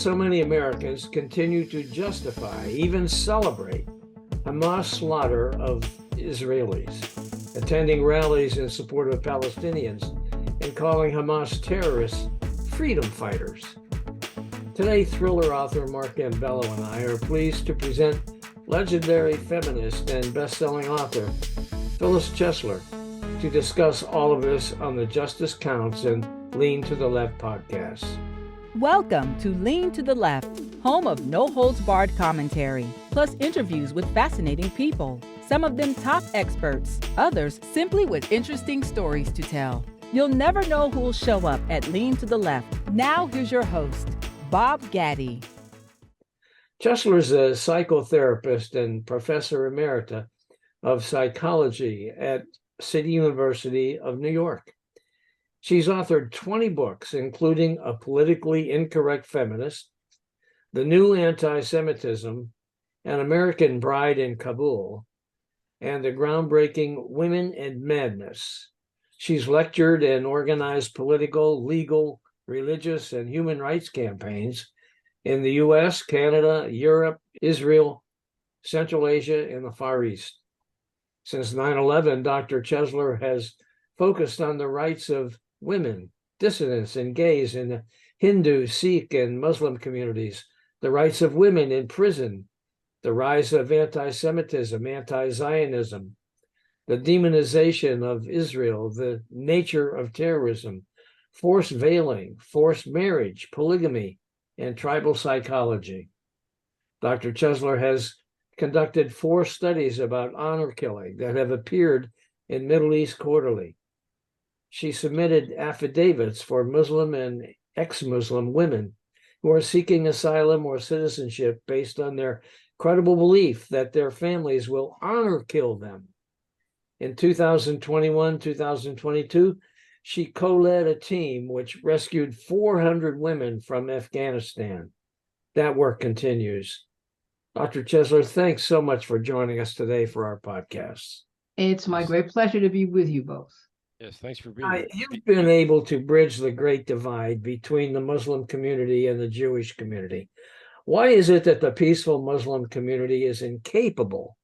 so many Americans continue to justify, even celebrate, Hamas slaughter of Israelis, attending rallies in support of Palestinians, and calling Hamas terrorists freedom fighters. Today, thriller author Mark Ambello and I are pleased to present legendary feminist and best-selling author Phyllis Chesler to discuss all of this on the Justice Counts and Lean to the Left podcast. Welcome to Lean to the Left, home of no-holds-barred commentary, plus interviews with fascinating people, some of them top experts, others simply with interesting stories to tell. You'll never know who'll show up at Lean to the Left. Now here's your host, Bob Gaddy. Chesler is a psychotherapist and Professor Emerita of Psychology at City University of New York. She's authored 20 books, including A Politically Incorrect Feminist, The New Antisemitism, An American Bride in Kabul, and the groundbreaking Women and Madness. She's lectured and organized political, legal, religious, and human rights campaigns in the U.S., Canada, Europe, Israel, Central Asia, and the Far East. Since 9/11, Dr. Chesler has focused on the rights of women, dissidents, and gays in the Hindu, Sikh, and Muslim communities, the rights of women in prison, the rise of anti-Semitism, anti-Zionism, the demonization of Israel, the nature of terrorism, forced veiling, forced marriage, polygamy, and tribal psychology. Dr. Chesler has conducted 4 studies about honor killing that have appeared in Middle East Quarterly. She submitted affidavits for Muslim and ex-Muslim women who are seeking asylum or citizenship based on their credible belief that their families will honor kill them. In 2021-2022, she co-led a team which rescued 400 women from Afghanistan. That work continues. Dr. Chesler, thanks so much for joining us today for our podcast. It's my great pleasure to be with you both. Yes, thanks for being here. You've been able to bridge the great divide between the Muslim community and the Jewish community. Why is it that the peaceful Muslim community is incapable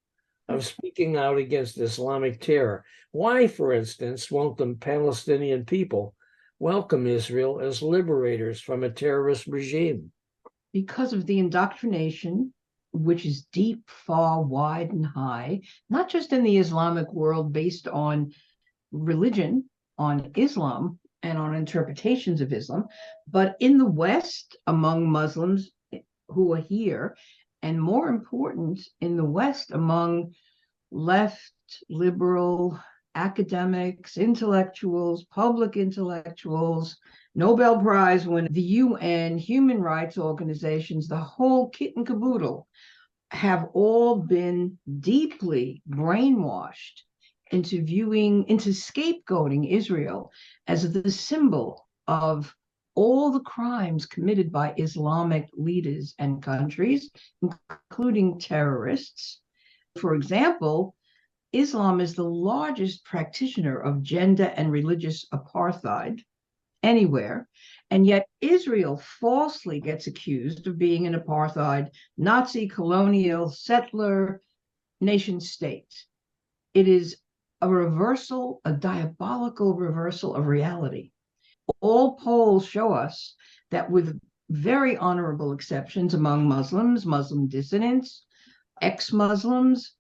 of speaking out against Islamic terror? Why, for instance, won't the Palestinian people welcome Israel as liberators from a terrorist regime? Because of the indoctrination, which is deep, far, wide, and high, not just in the Islamic world based on religion, on Islam, and on interpretations of Islam, but in the West, among Muslims who are here, and more important, in the West, among left, liberal, academics, intellectuals, public intellectuals, Nobel Prize winners, the UN, human rights organizations, the whole kit and caboodle have all been deeply brainwashed into scapegoating Israel as the symbol of all the crimes committed by Islamic leaders and countries, including terrorists. For example, Islam is the largest practitioner of gender and religious apartheid anywhere, and yet Israel falsely gets accused of being an apartheid, Nazi, colonial, settler, nation state. It is a reversal, a diabolical reversal of reality. All polls show us that, with very honorable exceptions among Muslims, Muslim dissidents, ex-Muslims,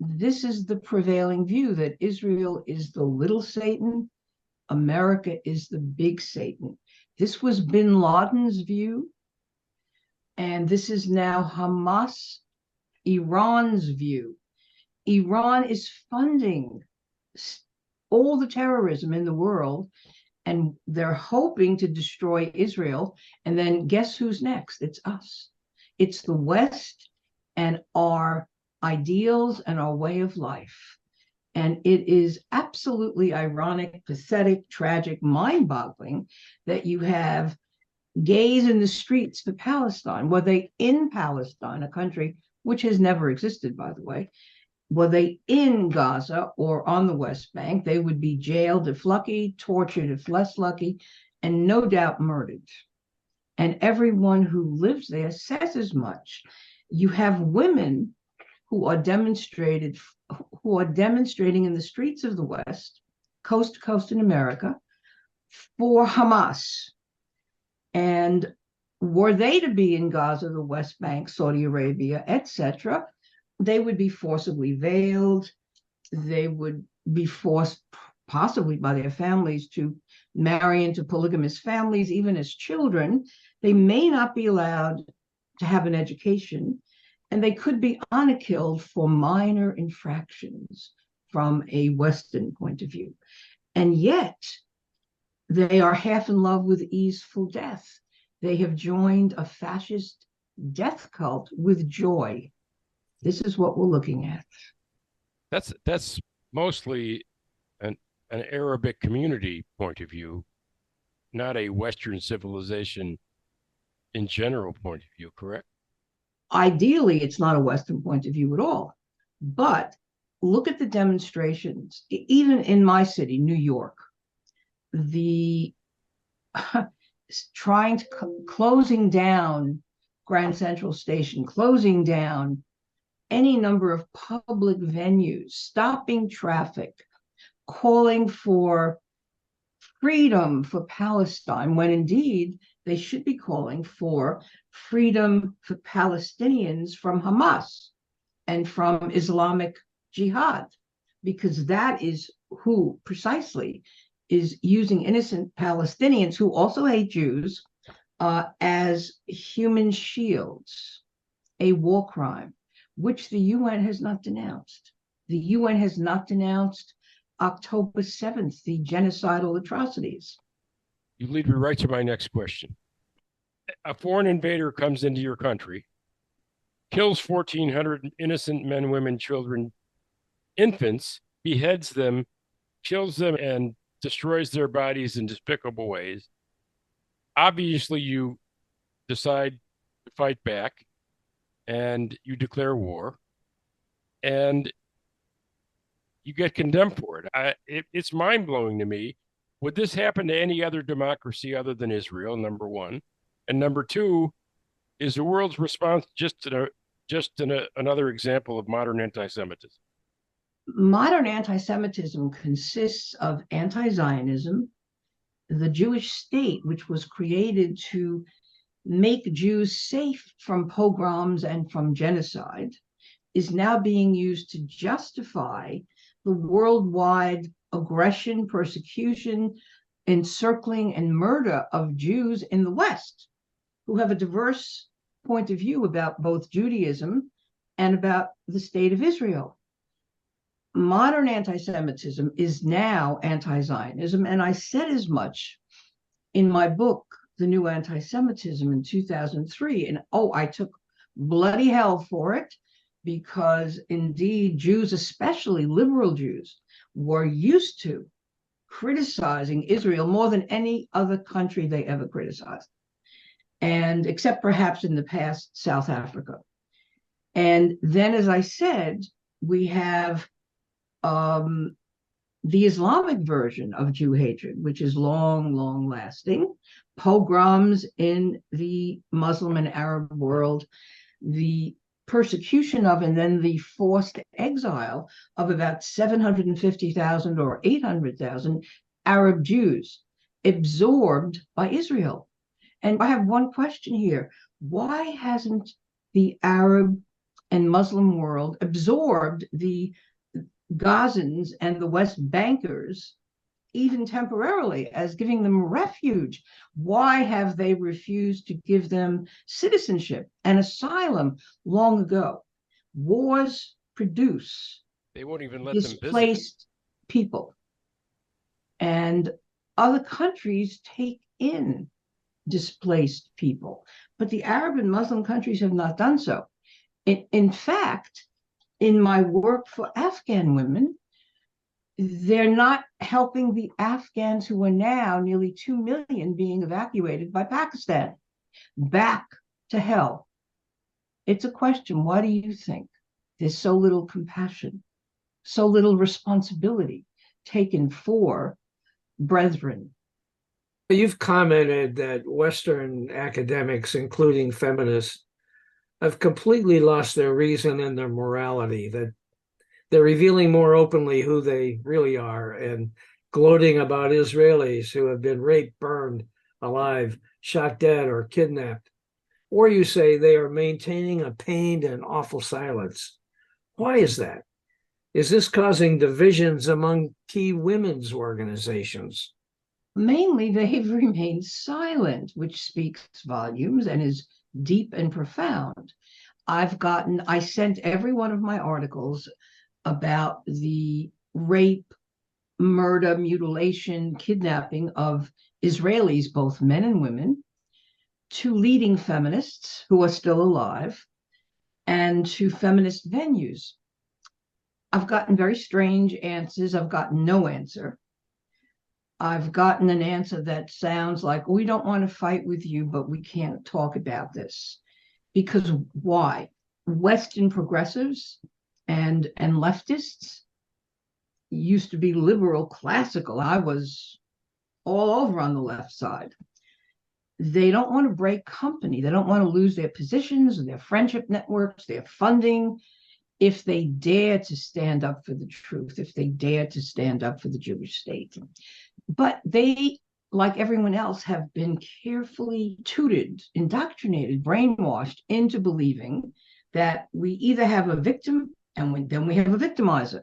this is the prevailing view, that Israel is the little Satan, America is the big Satan. This was bin Laden's view, and this is now Hamas, Iran's view. Iran is funding all the terrorism in the world, and they're hoping to destroy Israel. And then guess who's next? It's us. It's the West and our ideals and our way of life. And it is absolutely ironic, pathetic, tragic, mind-boggling that you have gays in the streets for Palestine. Were they in Palestine, a country which has never existed, by the way? Were they in Gaza or on the West Bank, they would be jailed if lucky, tortured if less lucky, and no doubt murdered. And everyone who lives there says as much. You have women who are demonstrating in the streets of the West, coast to coast in America, for Hamas. And were they to be in Gaza, the West Bank, Saudi Arabia, etc., they would be forcibly veiled. They would be forced, possibly by their families, to marry into polygamous families, even as children. They may not be allowed to have an education, and they could be honor killed for minor infractions from a Western point of view. And yet, they are half in love with easeful death. They have joined a fascist death cult with joy. This is what we're looking at. That's mostly an Arabic community point of view, not a Western civilization in general point of view, correct? Ideally, it's not a Western point of view at all. But look at the demonstrations, even in my city, New York, the closing down Grand Central Station, closing down any number of public venues, stopping traffic, calling for freedom for Palestine, when indeed they should be calling for freedom for Palestinians from Hamas and from Islamic Jihad, because that is who precisely is using innocent Palestinians who also hate Jews as human shields, a war crime, which the UN has not denounced. The UN has not denounced October 7th, the genocidal atrocities. You lead me right to my next question. A foreign invader comes into your country, kills 1,400 innocent men, women, children, infants, beheads them, kills them, and destroys their bodies in despicable ways. Obviously, you decide to fight back and you declare war, and you get condemned for it. It's mind-blowing to me. Would this happen to any other democracy other than Israel, number one? And number two, is the world's response just another example of modern anti-Semitism? Modern anti-Semitism consists of anti-Zionism, the Jewish state, which was created to make Jews safe from pogroms and from genocide, is now being used to justify the worldwide aggression, persecution, encircling, and murder of Jews in the West, who have a diverse point of view about both Judaism and about the state of Israel. Modern anti-Semitism is now anti-Zionism, and I said as much in my book, The New Anti-Semitism, in 2003, and I took bloody hell for it, because indeed Jews, especially liberal Jews, were used to criticizing Israel more than any other country they ever criticized, and except perhaps in the past, South Africa. And then, as I said, we have the Islamic version of Jew hatred, which is long, long lasting, pogroms in the Muslim and Arab world, the persecution of and then the forced exile of about 750,000 or 800,000 Arab Jews absorbed by Israel. And I have one question here. Why hasn't the Arab and Muslim world absorbed the Gazans and the West Bankers, even temporarily, as giving them refuge? Why have they refused to give them citizenship and asylum long ago? Wars produce They won't even let them visit. Displaced people, and other countries take in displaced people, but the Arab and Muslim countries have not done so. In fact, in my work for Afghan women, they're not helping the Afghans who are now nearly 2 million being evacuated by Pakistan back to hell. It's a question. Why do you think there's so little compassion, so little responsibility taken for brethren? You've commented that Western academics, including feminists, have completely lost their reason and their morality, that they're revealing more openly who they really are and gloating about Israelis who have been raped, burned alive, shot dead, or kidnapped. Or you say they are maintaining a pained and awful silence. Why is that? Is this causing divisions among key women's organizations? Mainly, they've remained silent, which speaks volumes and is deep and profound. I sent every one of my articles about the rape, murder, mutilation, kidnapping of Israelis, both men and women, to leading feminists who are still alive and to feminist venues. I've gotten very strange answers. I've gotten no answer. I've gotten an answer that sounds like, we don't want to fight with you, but we can't talk about this. Because why? Western progressives and leftists used to be liberal, classical. I was all over on the left side. They don't want to break company. They don't want to lose their positions, their friendship networks, their funding, if they dare to stand up for the truth, if they dare to stand up for the Jewish state. But they, like everyone else, have been carefully tutored, indoctrinated, brainwashed into believing that we either have a victim and then we have a victimizer.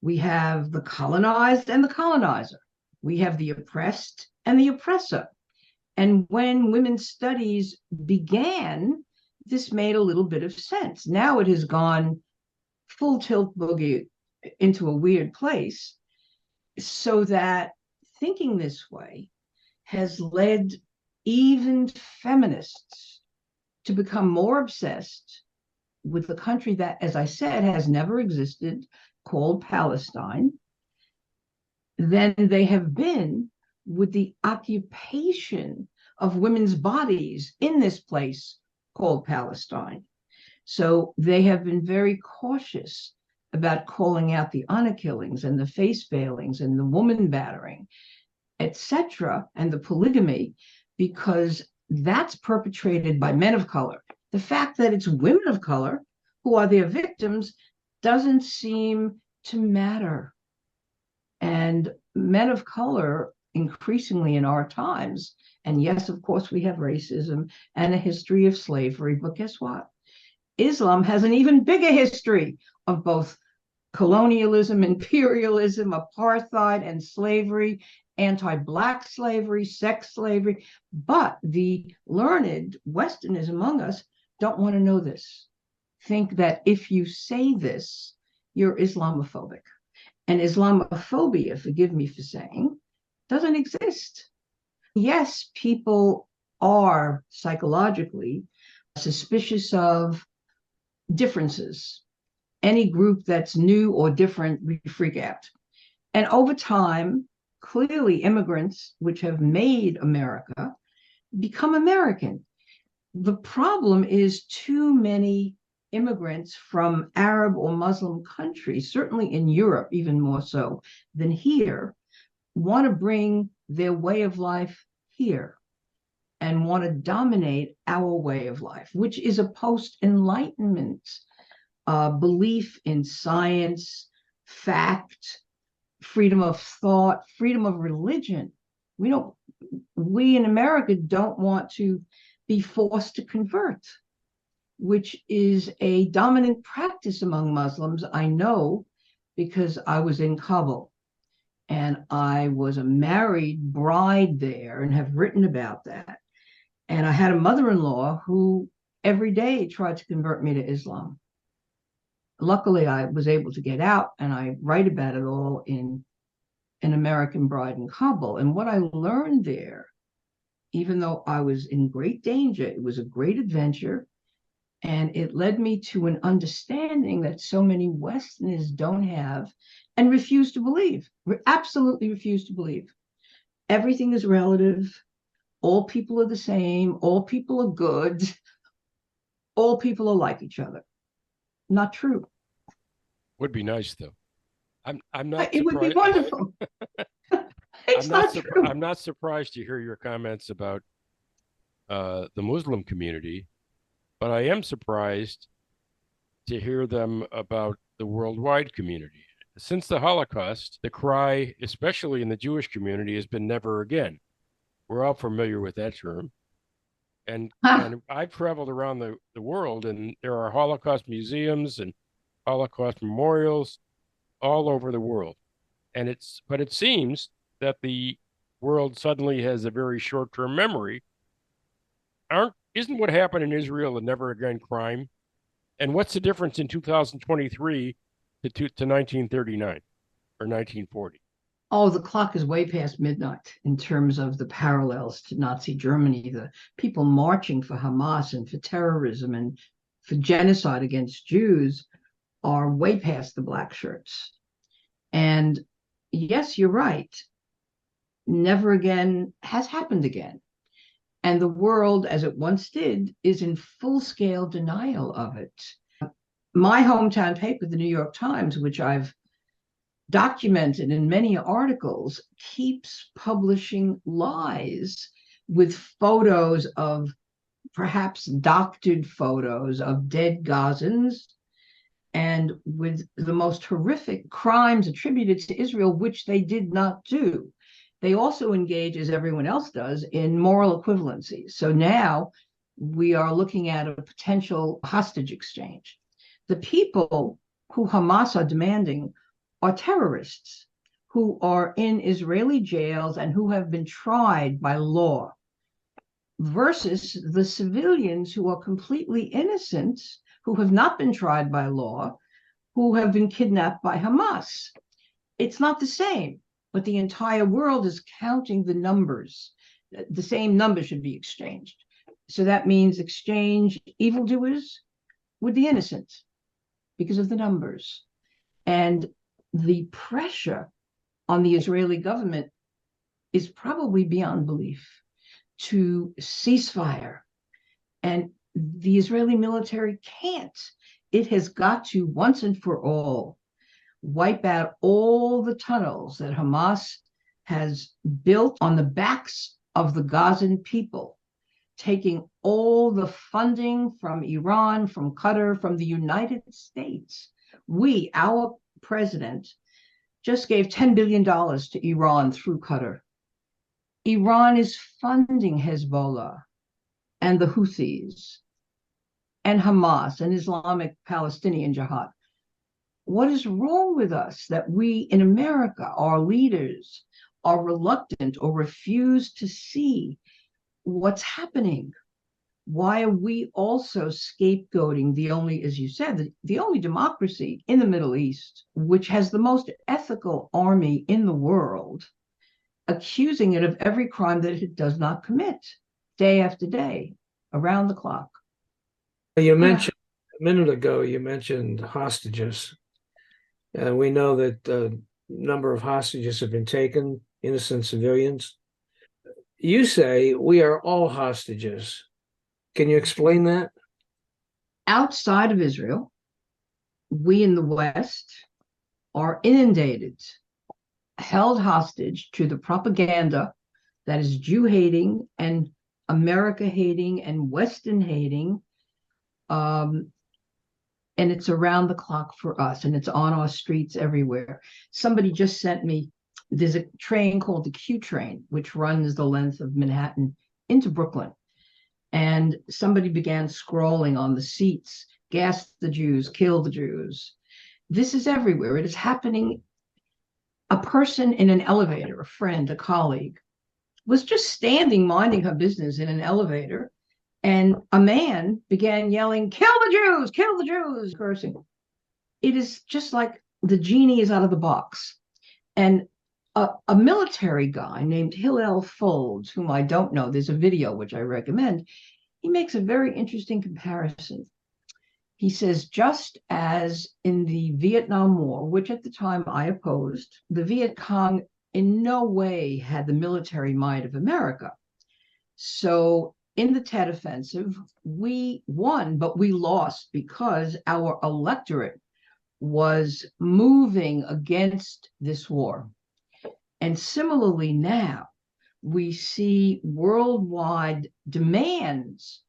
We have the colonized and the colonizer. We have the oppressed and the oppressor. And when women's studies began, this made a little bit of sense. Now it has gone full tilt boogie into a weird place, so that thinking this way has led even feminists to become more obsessed with the country that, as I said, has never existed, called Palestine, than they have been with the occupation of women's bodies in this place called Palestine. So they have been very cautious about calling out the honor killings and the face veilings and the woman battering, etc., and the polygamy, because that's perpetrated by men of color. The fact that it's women of color who are their victims doesn't seem to matter. And men of color, increasingly in our times, and yes, of course, we have racism and a history of slavery, but guess what? Islam has an even bigger history of both colonialism, imperialism, apartheid, and slavery, anti-Black slavery, sex slavery. But the learned Westerners among us don't want to know this. Think that if you say this, you're Islamophobic. And Islamophobia, forgive me for saying, doesn't exist. Yes, people are psychologically suspicious of differences. Any group that's new or different, we freak out. And over time, clearly immigrants, which have made America, become American. The problem is too many immigrants from Arab or Muslim countries, certainly in Europe, even more so than here, want to bring their way of life here and want to dominate our way of life, which is a post-Enlightenment belief in science, fact, freedom of thought, freedom of religion. We in America don't want to be forced to convert, which is a dominant practice among Muslims. I know because I was in Kabul and I was a married bride there and have written about that. And I had a mother-in-law who every day tried to convert me to Islam. Luckily, I was able to get out, and I write about it all in An American Bride in Kabul. And what I learned there, even though I was in great danger, it was a great adventure, and it led me to an understanding that so many Westerners don't have and refuse to believe. We absolutely refuse to believe. Everything is relative. All people are the same. All people are good. All people are like each other. Not true. Would be nice though. I'm not It surprised. would be wonderful. It It's not true. I'm not surprised to hear your comments about the Muslim community, but I am surprised to hear them about the worldwide community. Since the Holocaust, the cry, especially in the Jewish community, has been never again. We're all familiar with that term. And I've traveled around the world, and there are Holocaust museums and Holocaust memorials all over the world. But it seems that the world suddenly has a very short-term memory. Isn't what happened in Israel a never again crime? And what's the difference in 2023 to 1939 or 1940? Oh, the clock is way past midnight in terms of the parallels to Nazi Germany, the people marching for Hamas and for terrorism and for genocide against Jews are way past the black shirts. And yes, you're right. Never again has happened again. And the world, as it once did, is in full-scale denial of it. My hometown paper, the New York Times, which I've documented in many articles, keeps publishing lies with photos of, perhaps doctored photos of dead Gazans, and with the most horrific crimes attributed to Israel, which they did not do. They also engage, as everyone else does, in moral equivalency. So now we are looking at a potential hostage exchange. The people who Hamas are demanding are terrorists who are in Israeli jails and who have been tried by law, versus the civilians who are completely innocent, who have not been tried by law, who have been kidnapped by Hamas. It's not the same, but the entire world is counting the numbers. The same number should be exchanged. So that means exchange evildoers with the innocent because of the numbers. And the pressure on the Israeli government is probably beyond belief to ceasefire. And the Israeli military can't. It has got to, once and for all, wipe out all the tunnels that Hamas has built on the backs of the Gazan people, taking all the funding from Iran, from Qatar, from the United States. Our president, just gave $10 billion to Iran through Qatar. Iran is funding Hezbollah and the Houthis and Hamas and Islamic Palestinian Jihad. What is wrong with us that we in America, our leaders, are reluctant or refuse to see what's happening? Why are we also scapegoating the only, as you said, the only democracy in the Middle East, which has the most ethical army in the world, accusing it of every crime that it does not commit, day after day, around the clock? You mentioned a minute ago, you mentioned hostages. We know that a number of hostages have been taken, innocent civilians. You say we are all hostages. Can you explain that? Outside of Israel, we in the West are inundated, held hostage to the propaganda that is Jew-hating and America-hating and Western-hating, and it's around the clock for us, and it's on our streets everywhere. Somebody just sent me, there's a train called the Q train, which runs the length of Manhattan into Brooklyn. And somebody began scrolling on the seats, gas the Jews, kill the Jews. This is everywhere. It is happening. A person in an elevator, a friend, a colleague, was just standing, minding her business in an elevator, and a man began yelling, "Kill the Jews," cursing. It is just like the genie is out of the box. And a military guy named Hillel Folds, whom I don't know, there's a video which I recommend, he makes a very interesting comparison. He says, just as in the Vietnam War, which at the time I opposed, the Viet Cong in no way had the military might of America. So in the Tet Offensive, we won, but we lost because our electorate was moving against this war. And similarly now, we see worldwide demands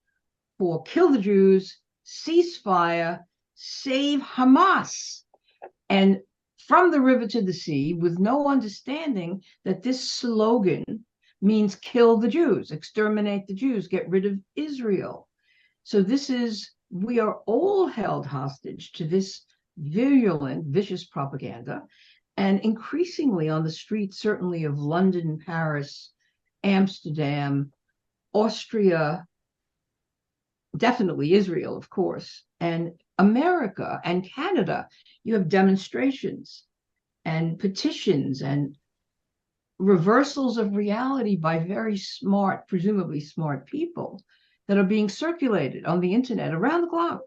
for kill the Jews, ceasefire, save Hamas. And from the river to the sea, with no understanding that this slogan means kill the Jews, exterminate the Jews, get rid of Israel. So we are all held hostage to this virulent, vicious propaganda. And increasingly on the streets, certainly of London, Paris, Amsterdam, Austria, definitely Israel, of course, and America and Canada, you have demonstrations and petitions and reversals of reality by very smart, presumably smart people that are being circulated on the internet around the clock.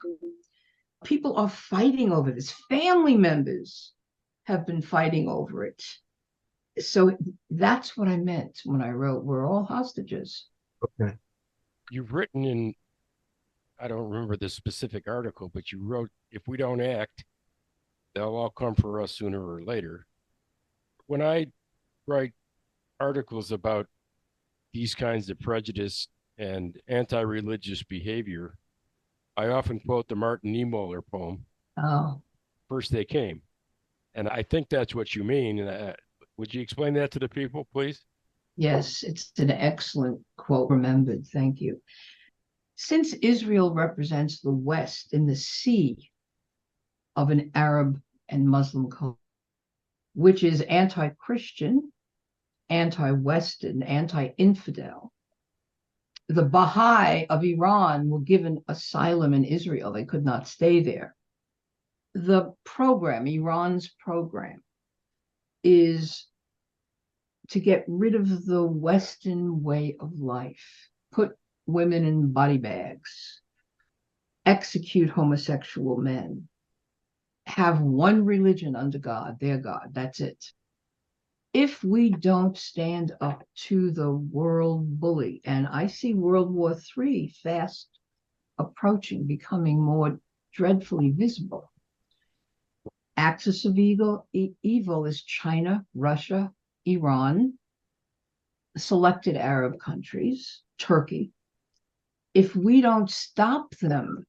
People are fighting over this. Family members have been fighting over it. So that's what I meant when I wrote, we're all hostages. Okay. You've written in, I don't remember the specific article, but you wrote, if we don't act, they'll all come for us sooner or later. When I write articles about these kinds of prejudice and anti-religious behavior, I often quote the Martin Niemöller poem, Oh, First They Came. And I think that's what you mean. Would you explain that to the people, please? yes, it's an excellent quote, remembered. Thank you. Since Israel represents the West in the sea of an Arab and Muslim culture, which is anti-Christian, anti-Western, anti-infidel, the Baha'i of Iran were given asylum in Israel. They could not stay there. The program, Iran's program, is to get rid of the Western way of life, put women in body bags, execute homosexual men, have one religion under God, their God, that's it. If we don't stand up to the world bully, and I see World War III fast approaching, becoming more dreadfully visible. Axis of evil is China, Russia, Iran, selected Arab countries, Turkey. If we don't stop them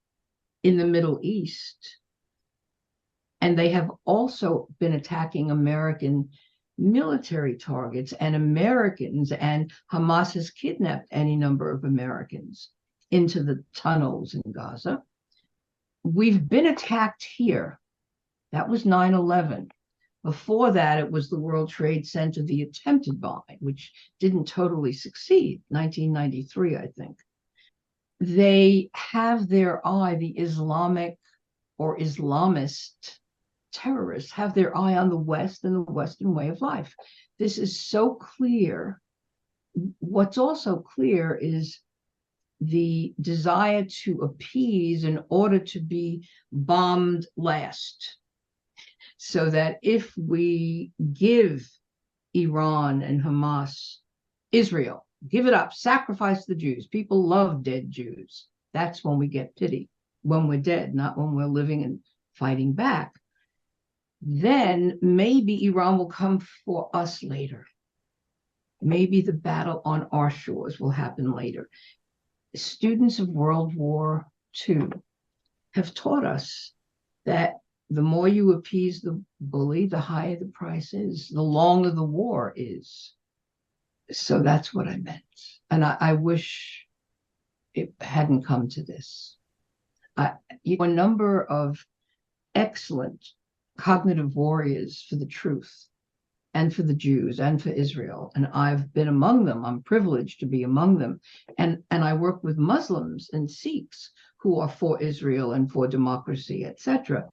in the Middle East, and they have also been attacking American military targets and Americans, and Hamas has kidnapped any number of Americans into the tunnels in Gaza. We've been attacked here. That was 9/11. Before that, it was the World Trade Center, the attempted bombing, which didn't totally succeed, 1993, I think. They have their eye, the Islamic or Islamist terrorists have their eye on the West and the Western way of life. This is so clear. What's also clear is the desire to appease in order to be bombed last. So that if we give Iran and Hamas, Israel, give it up, sacrifice the Jews. People love dead Jews. That's when we get pity, when we're dead, not when we're living and fighting back. Then maybe Iran will come for us later. Maybe the battle on our shores will happen later. Students of World War II have taught us that the more you appease the bully, the higher the price is, the longer the war is. So that's what I meant. And I wish it hadn't come to this. A number of excellent cognitive warriors for the truth and for the Jews and for Israel. And I've been among them. I'm privileged to be among them. And I work with Muslims and Sikhs who are for Israel and for democracy, etc.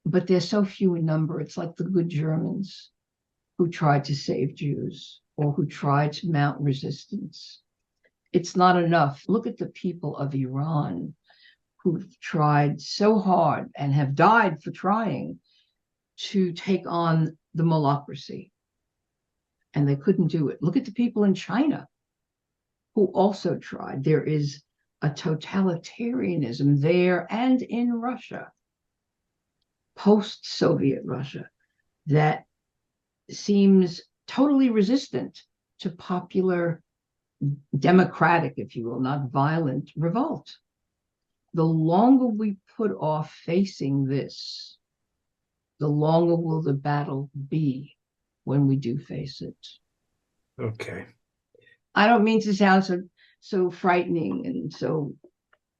But they're so few in number. It's like the good Germans who tried to save Jews or who tried to mount resistance. It's not enough. Look at the people of Iran who've tried so hard and have died for trying to take on the Mullahocracy. And they couldn't do it. Look at the people in China who also tried. There is a totalitarianism there and in Russia, post-Soviet Russia, that seems totally resistant to popular, democratic, if you will, not violent revolt. The longer we put off facing this, the longer will the battle be when we do face it. Okay. I don't mean to sound so frightening, and so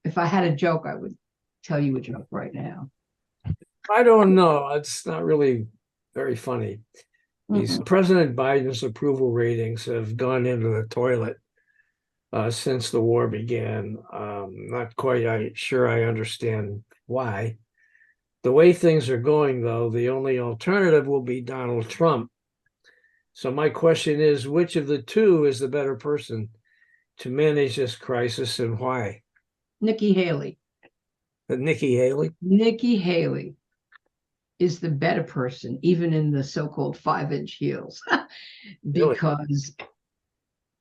if I had a joke, I would tell you a joke right now. I don't know. It's not really very funny. These President Biden's approval ratings have gone into the toilet since the war began. Not quite sure I understand why. The way things are going, though, the only alternative will be Donald Trump. So my question is, which of the two is the better person to manage this crisis, and why? Nikki Haley. Nikki Haley? Nikki Haley is the better person, even in the so-called 5-inch heels, because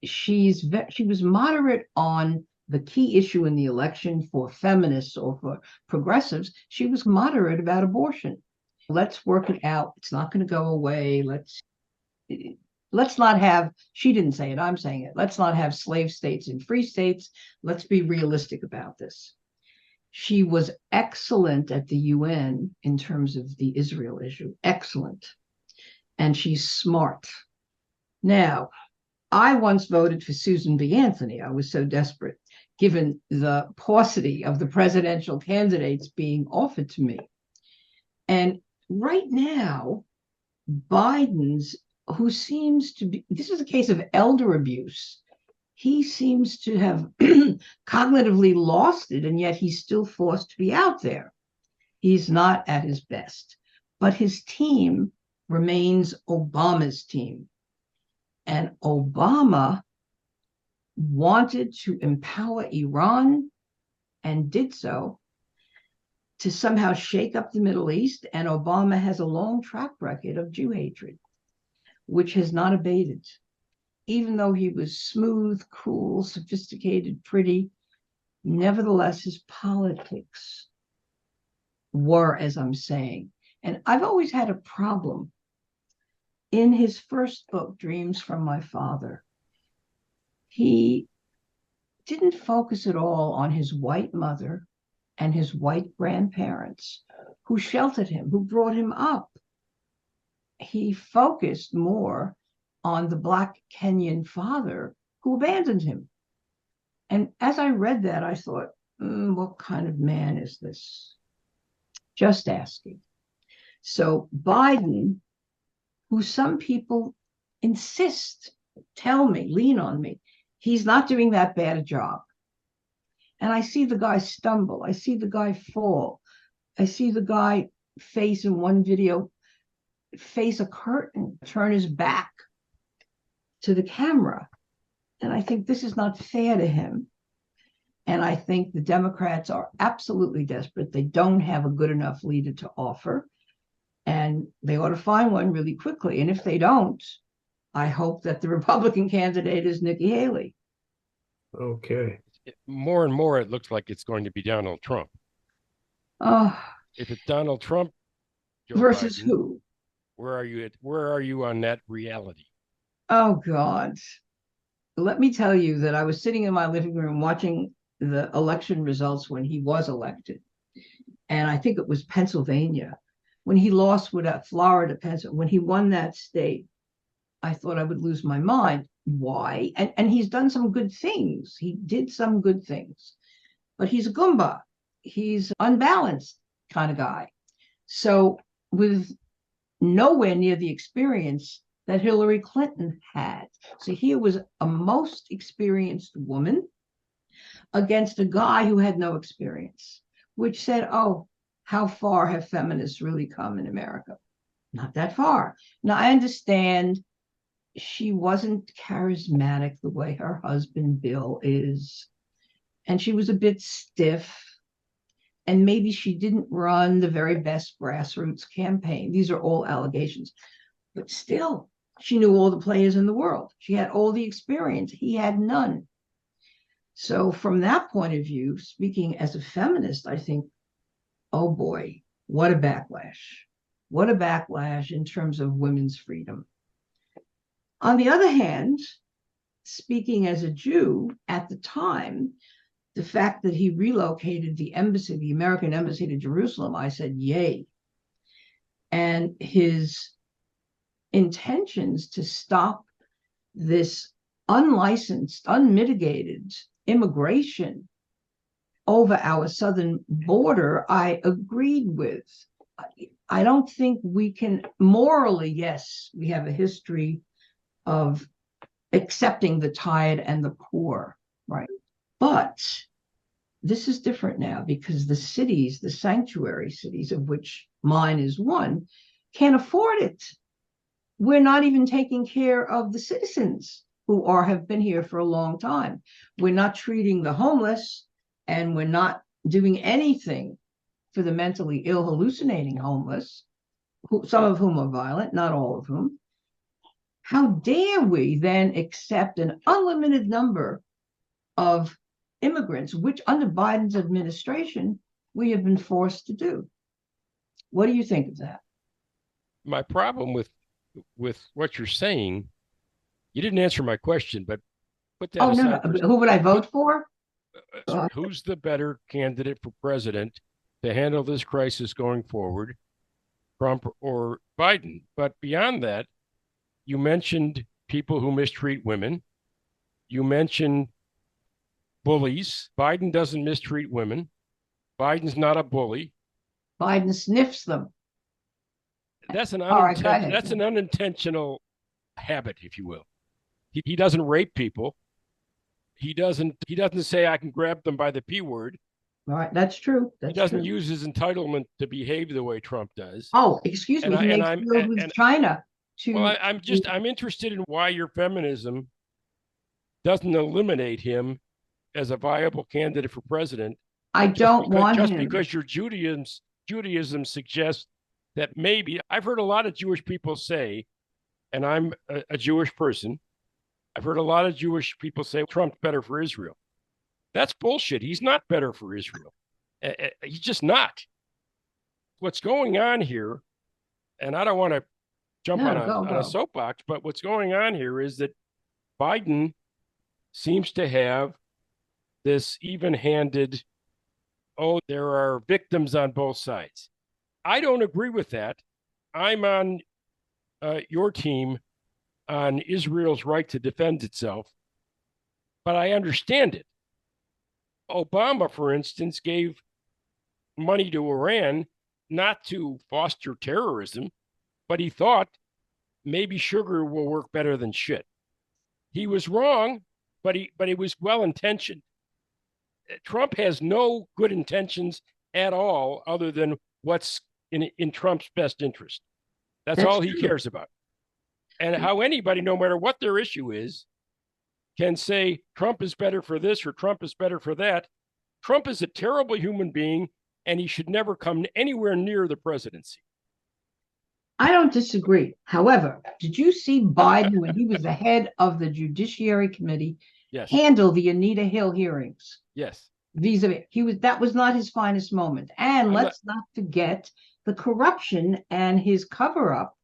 she was moderate on the key issue in the election for feminists or for progressives. She was moderate about abortion. Let's work it out. It's not going to go away. Let's not have, she didn't say it, I'm saying it. Let's not have slave states and free states. Let's be realistic about this. She was excellent at the UN in terms of the Israel issue. Excellent. And she's smart. Now, I once voted for Susan B. Anthony. I was so desperate, given the paucity of the presidential candidates being offered to me. And right now, Biden's, who seems to be, this is a case of elder abuse. He seems to have cognitively lost it, and yet he's still forced to be out there. He's not at his best. But his team remains Obama's team. And Obama wanted to empower Iran and did so to somehow shake up the Middle East. And Obama has a long track record of Jew hatred, which has not abated. Even though he was smooth, cool, sophisticated, pretty, nevertheless, his politics were, as I'm saying. And I've always had a problem. In his first book, Dreams from My Father, he didn't focus at all on his white mother and his white grandparents who sheltered him, who brought him up. He focused more on the Black Kenyan father who abandoned him. And as I read that, I thought, what kind of man is this? Just asking. So Biden, who some people insist, tell me, lean on me, he's not doing that bad a job. And I see the guy stumble. I see the guy fall. I see the guy face in one video, face a curtain, turn his back to the camera. And I think this is not fair to him. And I think the Democrats are absolutely desperate. They don't have a good enough leader to offer. And they ought to find one really quickly. And if they don't, I hope that the Republican candidate is Nikki Haley. Okay. More and more, it looks like it's going to be Donald Trump. If it's Donald Trump, Joe versus Biden, who? Where are you on that reality? Oh, God. Let me tell you that I was sitting in my living room watching the election results when he was elected. And I think it was Pennsylvania. When he lost with Florida, Pennsylvania, when he won that state, I thought I would lose my mind. Why? And he's done some good things. He did some good things. But he's a Goomba. He's unbalanced kind of guy. So with nowhere near the experience that Hillary Clinton had. So here was a most experienced woman against a guy who had no experience, which said, oh, how far have feminists really come in America? Not that far. Now, I understand she wasn't charismatic the way her husband, Bill, is. And she was a bit stiff. And maybe she didn't run the very best grassroots campaign. These are all allegations. But still, she knew all the players in the world. She had all the experience. He had none. So from that point of view, speaking as a feminist, I think, oh boy, what a backlash. What a backlash in terms of women's freedom. On the other hand, speaking as a Jew at the time, the fact that he relocated the embassy, the American embassy to Jerusalem, I said, yay. And his intentions to stop this unlicensed, unmitigated immigration over our southern border, I agreed with. I don't think we can morally, yes, we have a history of accepting the tired and the poor, right? But this is different now because the cities, the sanctuary cities, of which mine is one, can't afford it. We're not even taking care of the citizens who have been here for a long time. We're not treating the homeless, and we're not doing anything for the mentally ill, hallucinating homeless, some of whom are violent, not all of whom. How dare we then accept an unlimited number of immigrants, which under Biden's administration, we have been forced to do? What do you think of that? My problem with what you're saying, you didn't answer my question, but put that aside. No. Who would I vote for? Who's the better candidate for president to handle this crisis going forward, Trump or Biden? But beyond that, you mentioned people who mistreat women. You mentioned bullies. Biden doesn't mistreat women. Biden's not a bully. Biden sniffs them. That's an unintentional habit, if you will. He doesn't rape people. He doesn't say I can grab them by the P word. All right, that's true. He doesn't use his entitlement to behave the way Trump does. Oh, excuse me. He makes deals with China. Well, I'm interested in why your feminism doesn't eliminate him as a viable candidate for president. I don't want him. Just because your Judaism suggests that maybe. I've heard a lot of Jewish people say, and I'm a Jewish person, I've heard a lot of Jewish people say Trump's better for Israel. That's bullshit. He's not better for Israel. He's just not. What's going on here, and I don't want to jump on a soapbox, but what's going on here is that Biden seems to have this even-handed, there are victims on both sides. I don't agree with that. I'm on your team on Israel's right to defend itself, but I understand it. Obama, for instance, gave money to Iran not to foster terrorism, but he thought maybe sugar will work better than shit. He was wrong, but it was well-intentioned. Trump has no good intentions at all other than what's in Trump's best interest. That's all he cares about. And how anybody, no matter what their issue is, can say Trump is better for this or Trump is better for that. Trump is a terrible human being, and he should never come anywhere near the presidency. I don't disagree. However, did you see Biden when he was the head of the Judiciary Committee handle the Anita Hill hearings? Yes. Vis-a-vis, that was not his finest moment. And let's not forget the corruption and his cover-up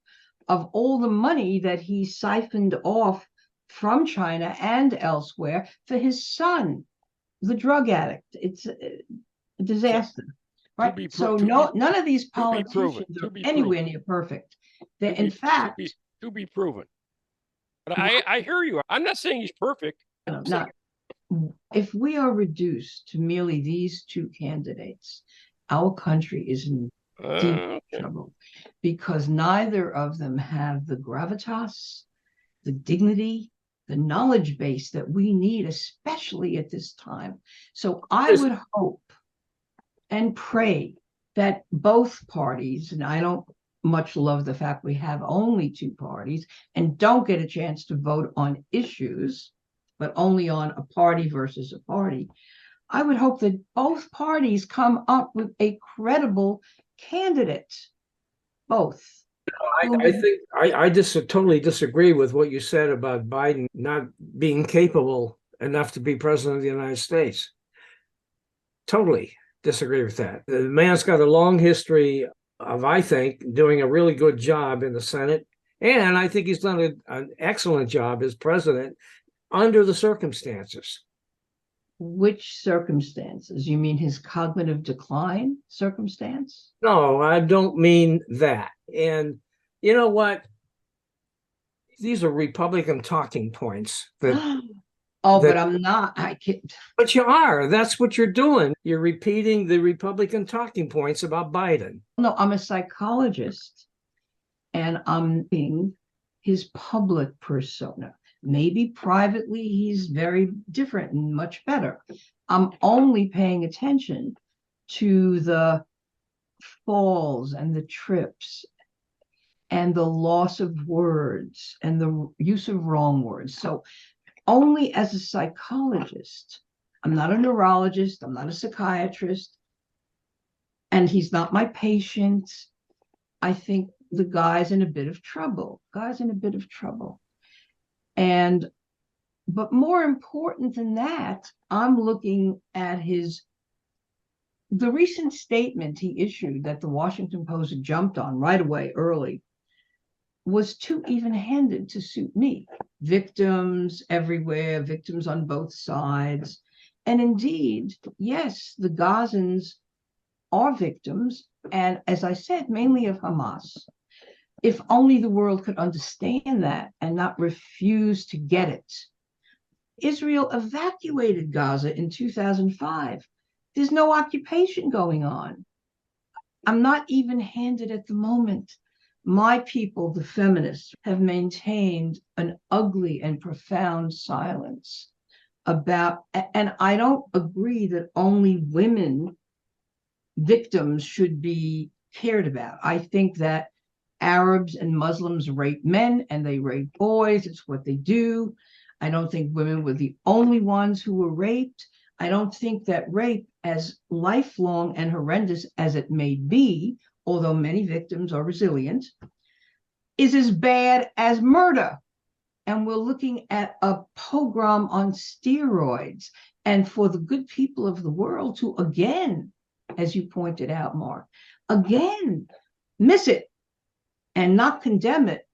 of all the money that he siphoned off from China and elsewhere for his son, the drug addict. It's a disaster, right? So none of these politicians are anywhere near perfect. In fact, to be proven. But I hear you. I'm not saying he's perfect. If we are reduced to merely these two candidates, our country is in deep trouble because neither of them have the gravitas, the dignity, the knowledge base that we need, especially at this time. So I would hope and pray that both parties, and I don't much love the fact we have only two parties and don't get a chance to vote on issues, but only on a party versus a party. I would hope that both parties come up with a credible candidate. Both. I think I just totally disagree with what you said about Biden not being capable enough to be president of the United States. Totally disagree with that. The man's got a long history of, I think, doing a really good job in the Senate And I think he's done an excellent job as president under the circumstances. Which circumstances? You mean his cognitive decline circumstance? No, I don't mean that. And you know what? These are Republican talking points that Oh, that, but I'm not. I can't. but you are. That's what you're doing. You're repeating the Republican talking points about Biden. No, I'm a psychologist, and I'm being his public persona. Maybe privately he's very different and much better. I'm only paying attention to the falls and the trips and the loss of words and the use of wrong words. So only as a psychologist, I'm not a neurologist, I'm not a psychiatrist, and he's not my patient. I think the guy's in a bit of trouble. But more important than that, I'm looking at the recent statement he issued that the Washington Post jumped on right away early was too even-handed to suit me. Victims everywhere, victims on both sides. And indeed, yes, the Gazans are victims, and as I said, mainly of Hamas. If only the world could understand that and not refuse to get it. Israel evacuated Gaza in 2005. There's no occupation going on. I'm not even-handed at the moment. My people, the feminists, have maintained an ugly and profound silence about, and I don't agree that only women victims should be cared about. I think that Arabs and Muslims rape men and they rape boys. It's what they do. I don't think women were the only ones who were raped. I don't think that rape, as lifelong and horrendous as it may be, although many victims are resilient, is as bad as murder. And we're looking at a pogrom on steroids. And for the good people of the world to again, as you pointed out, Mark, again, miss it and not condemn it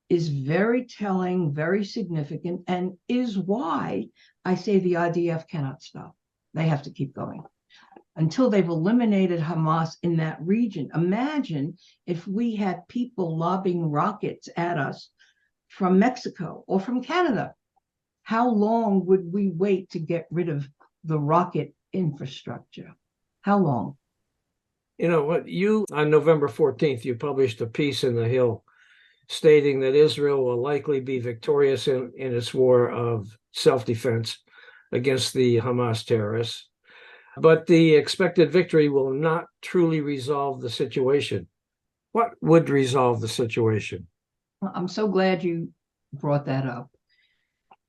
is very telling, very significant, and is why I say the IDF cannot stop. They have to keep going until they've eliminated Hamas in that region. Imagine if we had people lobbing rockets at us from Mexico or from Canada. How long would we wait to get rid of the rocket infrastructure? How long? You know what, on November 14th, you published a piece in The Hill stating that Israel will likely be victorious in its war of self-defense against the Hamas terrorists, but the expected victory will not truly resolve the situation. What would resolve the situation? I'm so glad you brought that up.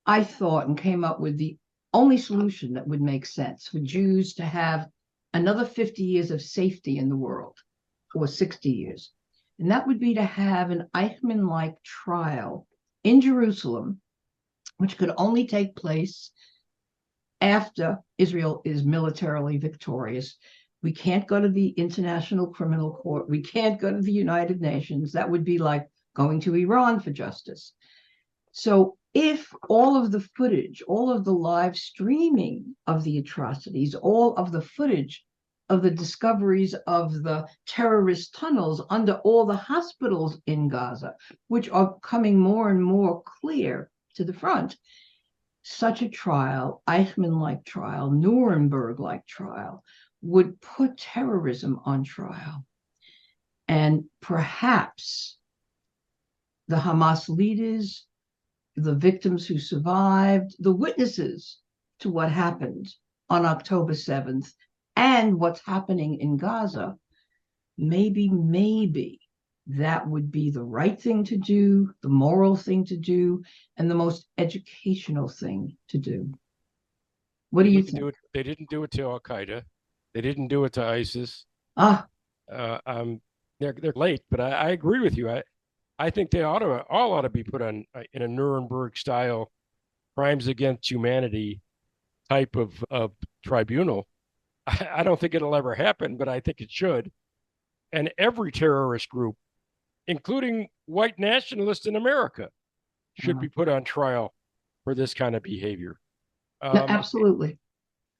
I thought and came up with the only solution that would make sense for Jews to have another 50 years of safety in the world, or 60 years. And that would be to have an Eichmann-like trial in Jerusalem, which could only take place after Israel is militarily victorious. We can't go to the International Criminal Court. We can't go to the United Nations. That would be like going to Iran for justice. So if all of the footage, all of the live streaming of the atrocities, all of the footage of the discoveries of the terrorist tunnels under all the hospitals in Gaza, which are coming more and more clear to the front, such a trial, Eichmann-like trial, Nuremberg-like trial, would put terrorism on trial. And perhaps the Hamas leaders, the victims who survived, the witnesses to what happened on October 7th, and what's happening in Gaza, maybe that would be the right thing to do, the moral thing to do, and the most educational thing to do. What do you think? They didn't do it to Al Qaeda. They didn't do it to ISIS. They're late, but I agree with you. I think they all ought to be put on in a Nuremberg style crimes against humanity type of tribunal. I don't think it'll ever happen, but I think it should. And every terrorist group including white nationalists in America, should be put on trial for this kind of behavior. Absolutely.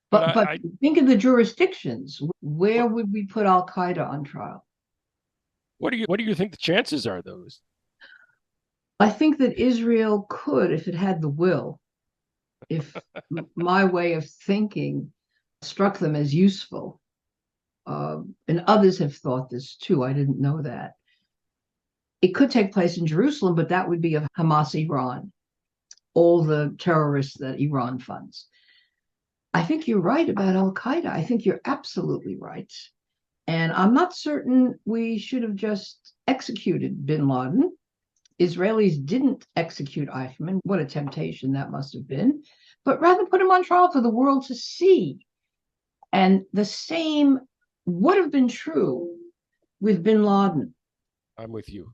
But But think of the jurisdictions. Where would we put Al Qaeda on trial? What do you think the chances are, those? I think that Israel could, if it had the will, if my way of thinking struck them as useful. And others have thought this too. I didn't know that. It could take place in Jerusalem, but that would be of Hamas Iran, all the terrorists that Iran funds. I think you're right about Al Qaeda. I think you're absolutely right. And I'm not certain we should have just executed bin Laden. Israelis didn't execute Eichmann. What a temptation that must have been. But rather put him on trial for the world to see. And the same would have been true with bin Laden. I'm with you.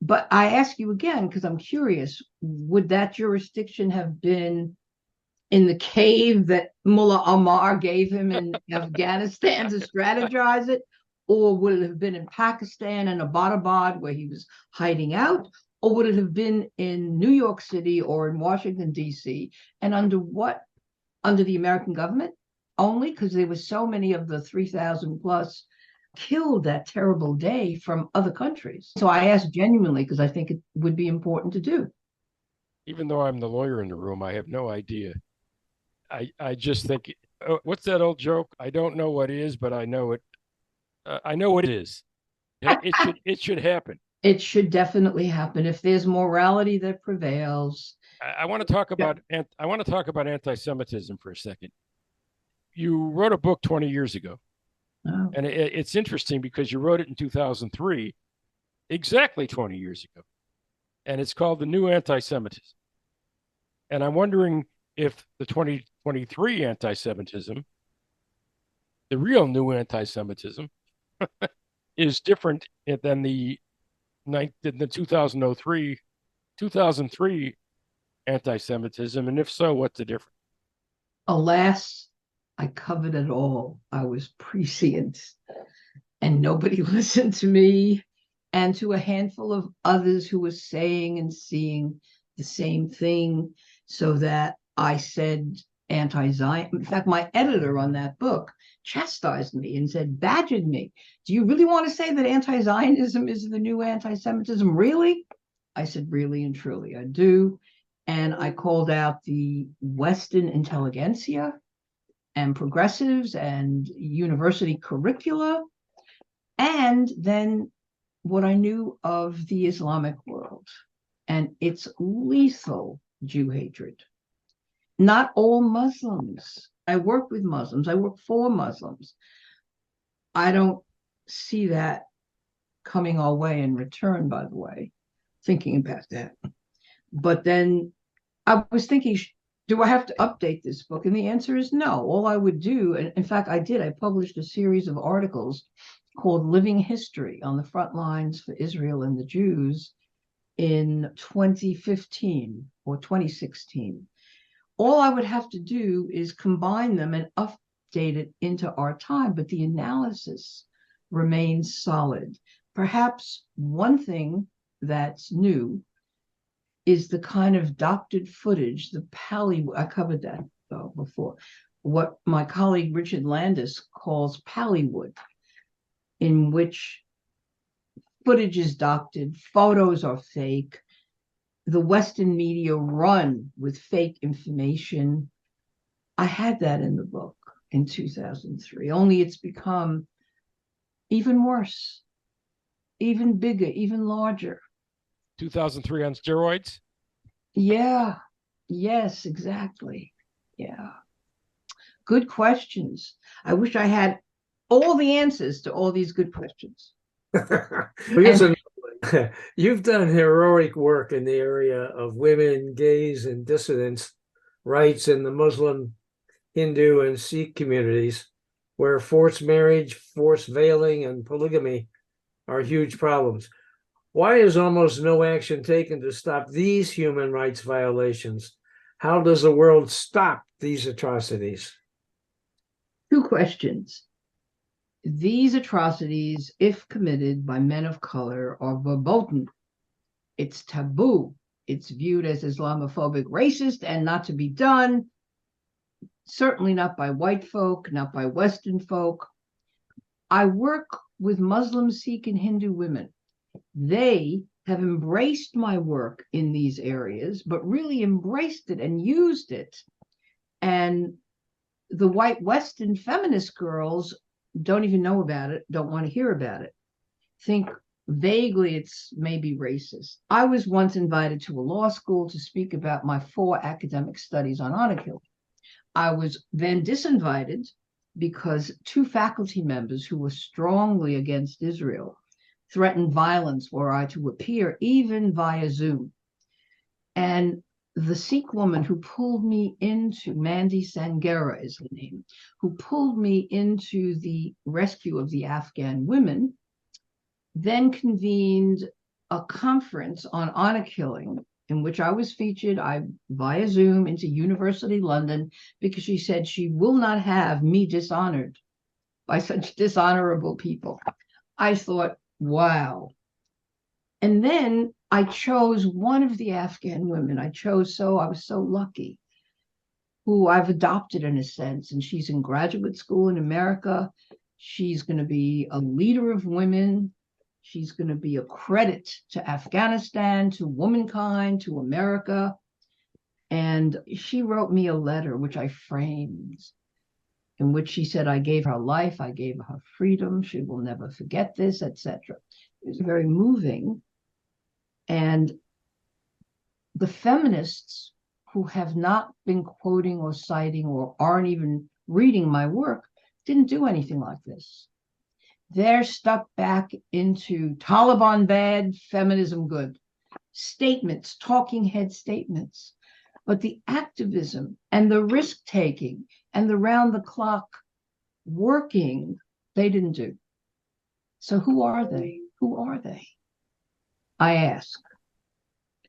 But I ask you again, because I'm curious, would that jurisdiction have been in the cave that Mullah Omar gave him in Afghanistan to strategize it? Or would it have been in Pakistan and Abbottabad where he was hiding out? Or would it have been in New York City or in Washington, D.C.? And under what? Under the American government only? Because there were so many of the 3,000 plus killed that terrible day from other countries. So I ask genuinely because I think it would be important to do. Even though I'm the lawyer in the room, I have no idea. I just think, what's that old joke? I don't know what is, but I know it. I know what it is. It should happen. It should definitely happen if there's morality that prevails. I want to talk about anti-Semitism for a second. You wrote a book 20 years ago. Oh. And it's interesting because you wrote it in 2003, exactly 20 years ago. And it's called The New Anti-Semitism. And I'm wondering if the 2023 anti-Semitism, the real new anti-Semitism, is different than the 2003 anti-Semitism. And if so, what's the difference? Alas, I covered it all. I was prescient and nobody listened to me and to a handful of others who were saying and seeing the same thing, so that I said anti-Zion. In fact, my editor on that book chastised me and said, badgered me. Do you really want to say that anti-Zionism is the new anti-Semitism? Really? I said, really and truly, I do. And I called out the Western intelligentsia and progressives and university curricula, and then what I knew of the Islamic world and its lethal Jew hatred. Not all Muslims. I work with Muslims. I work for Muslims. I don't see that coming our way in return, by the way, thinking about that. But then I was thinking, do I have to update this book? And the answer is no. All I would do, and in fact, I did. I published a series of articles called Living History on the Front Lines for Israel and the Jews in 2015 or 2016. All I would have to do is combine them and update it into our time, but the analysis remains solid. Perhaps one thing that's new is the kind of doctored footage, the Pallywood. I covered that before. What my colleague Richard Landis calls Pallywood, in which footage is doctored, photos are fake, the Western media run with fake information. I had that in the book in 2003, only it's become even worse, even bigger, even larger. 2003 on steroids? Yeah. Yes, exactly. Yeah. Good questions. I wish I had all the answers to all these good questions. You've done heroic work in the area of women, gays, and dissidents' rights in the Muslim, Hindu, and Sikh communities, where forced marriage, forced veiling, and polygamy are huge problems. Why is almost no action taken to stop these human rights violations? How does the world stop these atrocities? Two questions. these atrocities, if committed by men of color, are verboten. It's taboo. It's viewed as Islamophobic, racist, and not to be done. Certainly not by white folk, not by Western folk. I work with Muslim, Sikh, and Hindu women. They have embraced my work in these areas, but really embraced it and used it. And the white Western feminist girls don't even know about it, don't want to hear about it, think vaguely it's maybe racist. I was once invited to a law school to speak about my 4 academic studies on honor killing. I was then disinvited because 2 faculty members who were strongly against Israel threatened violence were I to appear, even via Zoom. And the Sikh woman who pulled me into, Mandy Sangera is her name, who pulled me into the rescue of the Afghan women, then convened a conference on honor killing in which I was featured via Zoom into University London, because she said she will not have me dishonored by such dishonorable people. I thought, wow. And then I chose one of the Afghan women. I was so lucky, who I've adopted in a sense, and she's in graduate school in America. She's going to be a leader of women. She's going to be a credit to Afghanistan, to womankind, to America. And she wrote me a letter, which I framed, in which she said, I gave her life, I gave her freedom, she will never forget this, etc. It was very moving. And the feminists who have not been quoting or citing or aren't even reading my work didn't do anything like this. They're stuck back into Taliban bad, feminism good. Statements, talking head statements. But the activism and the risk-taking and the round-the-clock working, they didn't do. So who are they? Who are they? I ask.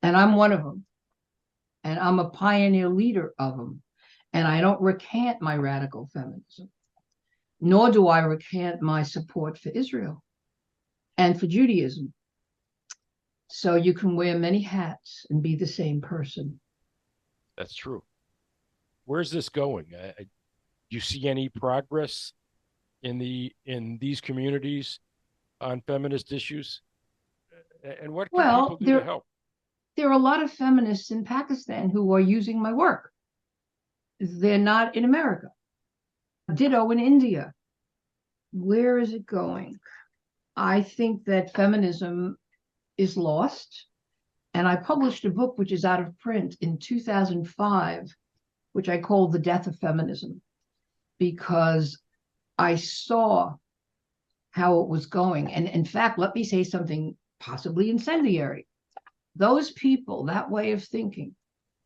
And I'm one of them. And I'm a pioneer leader of them. And I don't recant my radical feminism, nor do I recant my support for Israel and for Judaism. So you can wear many hats and be the same person. That's true. Where's this going? Do you see any progress in these communities on feminist issues? And what can people do to help? There are a lot of feminists in Pakistan who are using my work. They're not in America. Ditto in India. Where is it going? I think that feminism is lost. And I published a book which is out of print in 2005, which I called The Death of Feminism, because I saw how it was going. And in fact, let me say something possibly incendiary. Those people, that way of thinking,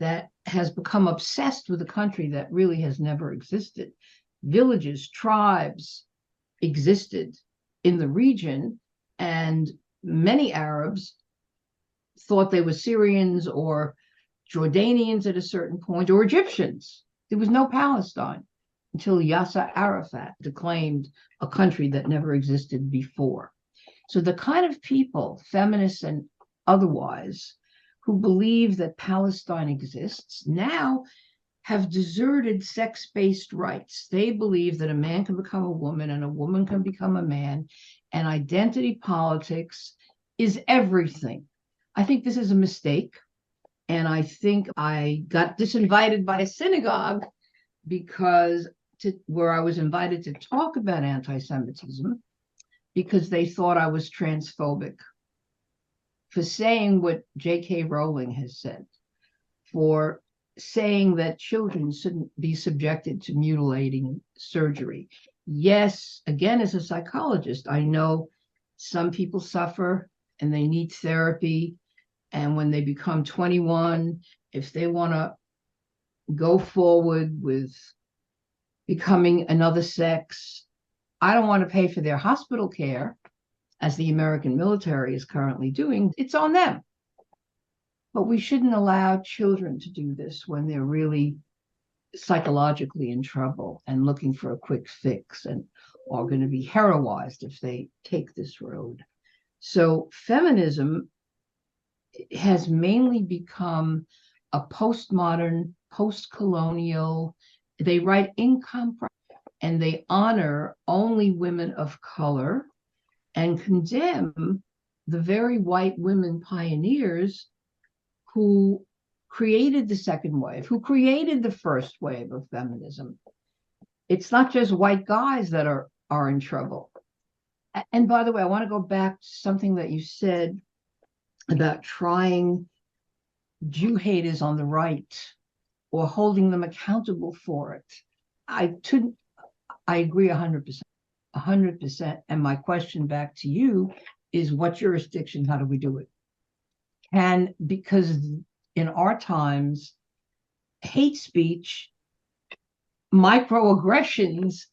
that has become obsessed with a country that really has never existed. Villages, tribes existed in the region, and many Arabs thought they were Syrians or Jordanians at a certain point, or Egyptians. There was no Palestine until Yasser Arafat declaimed a country that never existed before. So the kind of people, feminists and otherwise, who believe that Palestine exists now have deserted sex-based rights. They believe that a man can become a woman and a woman can become a man, and identity politics is everything. I think this is a mistake. And I think I got disinvited by a synagogue where I was invited to talk about anti-Semitism, because they thought I was transphobic for saying what J.K. Rowling has said, for saying that children shouldn't be subjected to mutilating surgery. Yes, again, as a psychologist, I know some people suffer and they need therapy. And when they become 21, if they want to go forward with becoming another sex, I don't want to pay for their hospital care, as the American military is currently doing. It's on them. But we shouldn't allow children to do this when they're really psychologically in trouble and looking for a quick fix and are going to be heroized if they take this road. So feminism has mainly become a postmodern, post-colonial, they write incomprehensible, and they honor only women of color and condemn the very white women pioneers who created the second wave, who created the first wave of feminism. It's not just white guys that are in trouble. And by the way, I want to go back to something that you said about trying Jew haters on the right or holding them accountable for it. I agree 100%, 100%. And my question back to you is, what jurisdiction, how do we do it? And because in our times, hate speech, microaggressions,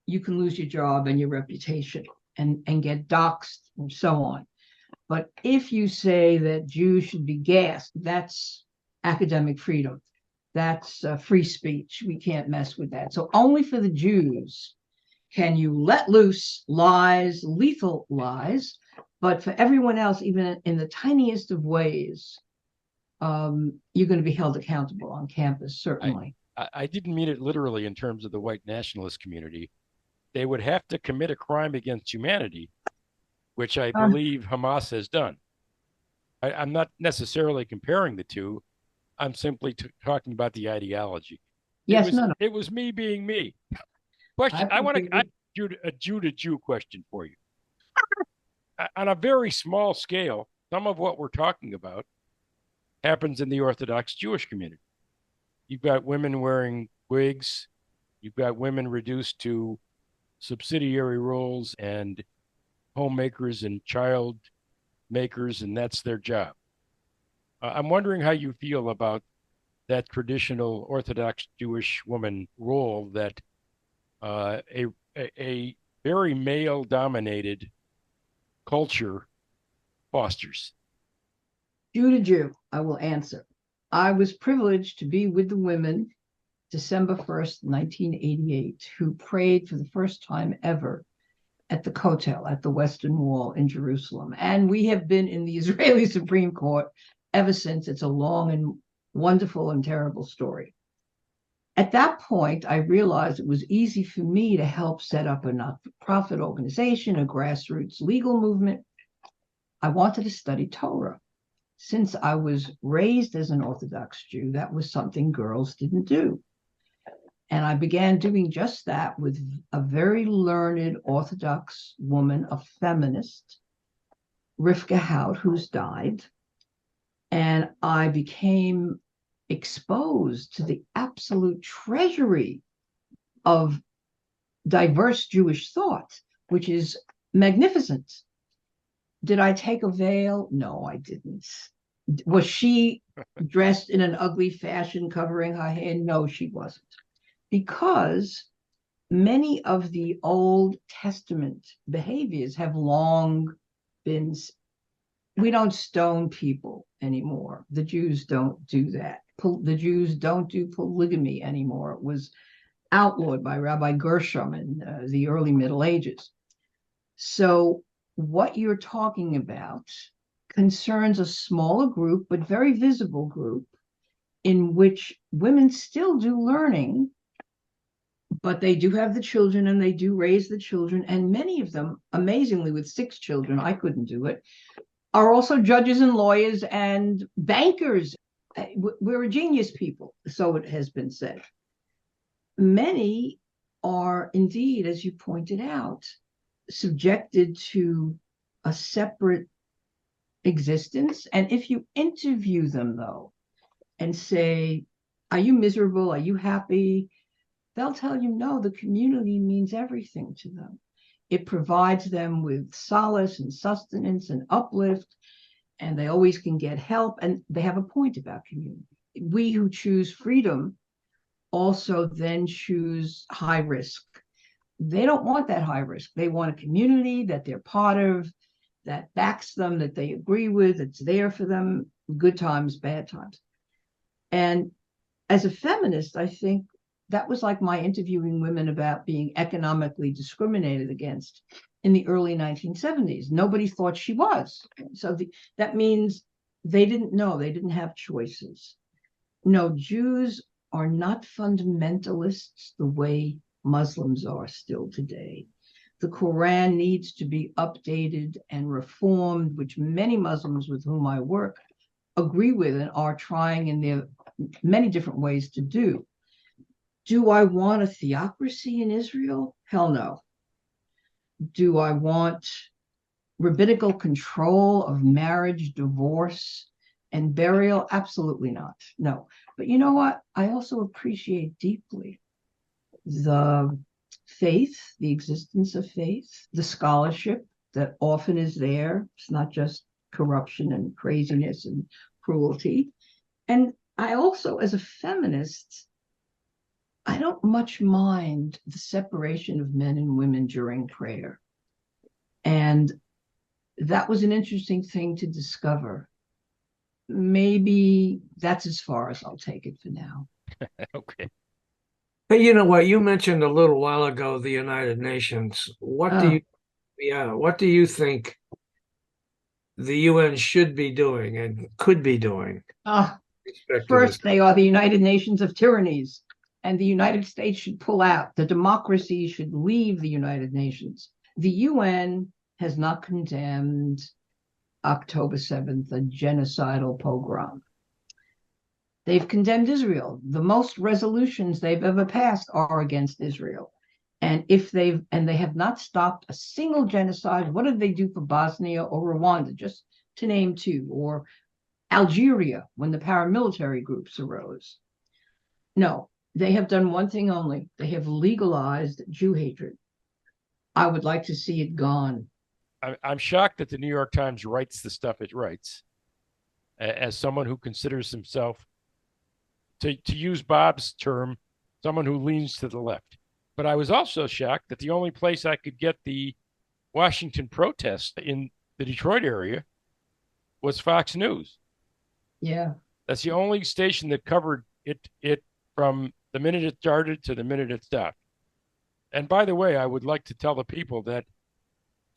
you can lose your job and your reputation and get doxxed and so on. But if you say that Jews should be gassed, that's academic freedom. That's free speech. We can't mess with that. So only for the Jews can you let loose lies, lethal lies. But for everyone else, even in the tiniest of ways, you're going to be held accountable on campus, certainly. I didn't mean it literally in terms of the white nationalist community. They would have to commit a crime against humanity, which I believe Hamas has done. I'm not necessarily comparing the two. I'm simply talking about the ideology. Yes, It was me being me. Question. I want a Jew to Jew question for you. On a very small scale, some of what we're talking about happens in the Orthodox Jewish community. You've got women wearing wigs. You've got women reduced to subsidiary roles and homemakers and child makers, and that's their job. I'm wondering how you feel about that traditional Orthodox Jewish woman role that a very male-dominated culture fosters. Jew to Jew, I will answer. I was privileged to be with the women December 1st, 1988, who prayed for the first time ever at the Kotel, at the Western Wall in Jerusalem. And we have been in the Israeli Supreme Court ever since. It's a long and wonderful and terrible story. At that point, I realized it was easy for me to help set up a not-for-profit organization, a grassroots legal movement. I wanted to study Torah. Since I was raised as an Orthodox Jew, that was something girls didn't do. And I began doing just that with a very learned Orthodox woman, a feminist, Rivka Hout, who's died. And I became exposed to the absolute treasury of diverse Jewish thought, which is magnificent. Did I take a veil? No, I didn't. Was she dressed in an ugly fashion covering her head? No, she wasn't. Because many of the Old Testament behaviors have long been, we don't stone people anymore. The Jews don't do that. The Jews don't do polygamy anymore. It was outlawed by Rabbi Gershom in the early Middle Ages. So what you're talking about concerns a smaller group, but very visible group, in which women still do learning, but they do have the children and they do raise the children. And many of them, amazingly, with 6 children, I couldn't do it, are also judges and lawyers and bankers. We're a genius people, so it has been said. Many are indeed, as you pointed out, subjected to a separate existence. And if you interview them, though, and say, are you miserable? Are you happy? They'll tell you, no, the community means everything to them. It provides them with solace and sustenance and uplift, and they always can get help. And they have a point about community. We who choose freedom also then choose high risk. They don't want that high risk. They want a community that they're part of, that backs them, that they agree with, that's there for them, good times, bad times. And as a feminist, I think that was like my interviewing women about being economically discriminated against in the early 1970s. Nobody thought she was. So that means they didn't know, they didn't have choices. No, Jews are not fundamentalists the way Muslims are still today. The Quran needs to be updated and reformed, which many Muslims with whom I work agree with and are trying in their many different ways to do. Do I want a theocracy in Israel? Hell no. Do I want rabbinical control of marriage, divorce, and burial? Absolutely not. No. But you know what? I also appreciate deeply the faith, the existence of faith, the scholarship that often is there. It's not just corruption and craziness and cruelty. And I also, as a feminist, I don't much mind the separation of men and women during prayer. And that was an interesting thing to discover. Maybe that's as far as I'll take it for now. Okay. But you know what? You mentioned a little while ago the United Nations. What do you think the UN should be doing and could be doing? First, they are the United Nations of tyrannies, and the United States should pull out. The democracy should leave the United Nations. The UN has not condemned October 7th, a genocidal pogrom. They've condemned Israel. The most resolutions they've ever passed are against Israel. And they have not stopped a single genocide. What did they do for Bosnia or Rwanda, just to name two, or Algeria when the paramilitary groups arose? No, they have done one thing only. They have legalized Jew hatred. I would like to see it gone. I'm shocked that the New York Times writes the stuff it writes. As someone who considers himself, to use Bob's term, someone who leans to the left. But I was also shocked that the only place I could get the Washington protests in the Detroit area was Fox News. Yeah. That's the only station that covered it from the minute it started to the minute it stopped. And by the way, I would like to tell the people that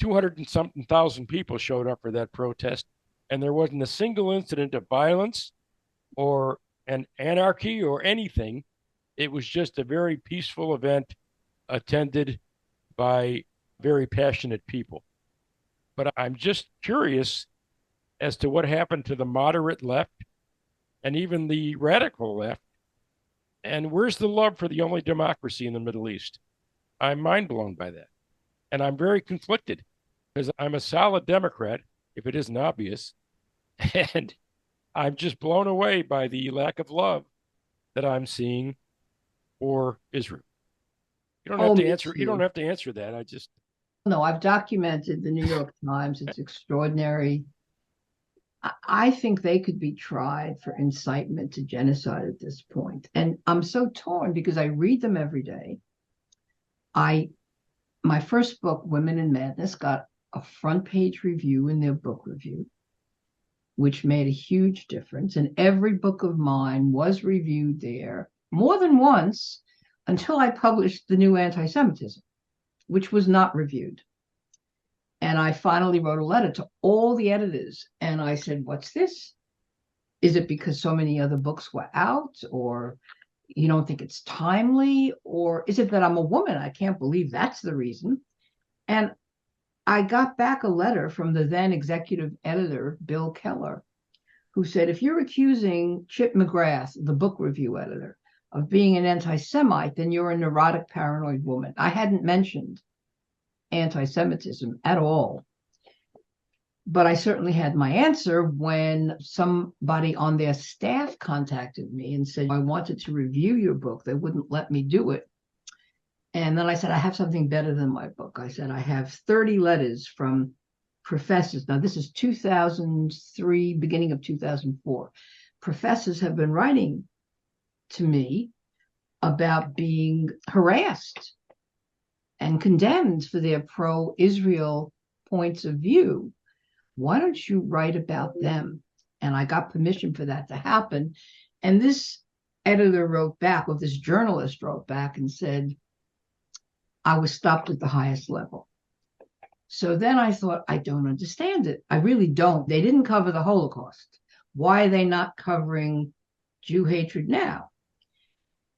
200 and something thousand people showed up for that protest, and there wasn't a single incident of violence or an anarchy or anything. It was just a very peaceful event attended by very passionate people. But I'm just curious as to what happened to the moderate left and even the radical left. And where's the love for the only democracy in the Middle East? I'm mind blown by that. And I'm very conflicted because I'm a solid Democrat, if it isn't obvious. And I'm just blown away by the lack of love that I'm seeing for Israel. You don't have to answer. You don't have to answer that. No, I've documented the New York Times. It's extraordinary. I think they could be tried for incitement to genocide at this point. And I'm so torn because I read them every day. My first book, Women in Madness, got a front page review in their book review, which made a huge difference. And every book of mine was reviewed there more than once until I published The New Antisemitism, which was not reviewed. And I finally wrote a letter to all the editors. And I said, what's this? Is it because so many other books were out? Or you don't think it's timely? Or is it that I'm a woman? I can't believe that's the reason. And I got back a letter from the then executive editor, Bill Keller, who said, if you're accusing Chip McGrath, the book review editor, of being an anti-Semite, then you're a neurotic, paranoid woman. I hadn't mentioned anti-Semitism at all. But I certainly had my answer when somebody on their staff contacted me and said, I wanted to review your book. They wouldn't let me do it. And then I said, I have something better than my book. I said, I have 30 letters from professors. Now, this is 2003, beginning of 2004. Professors have been writing to me about being harassed and condemned for their pro-Israel points of view. Why don't you write about them? And I got permission for that to happen. And this editor wrote back, or this journalist wrote back and said, I was stopped at the highest level. So then I thought, I don't understand it. I really don't. They didn't cover the Holocaust. Why are they not covering Jew hatred now?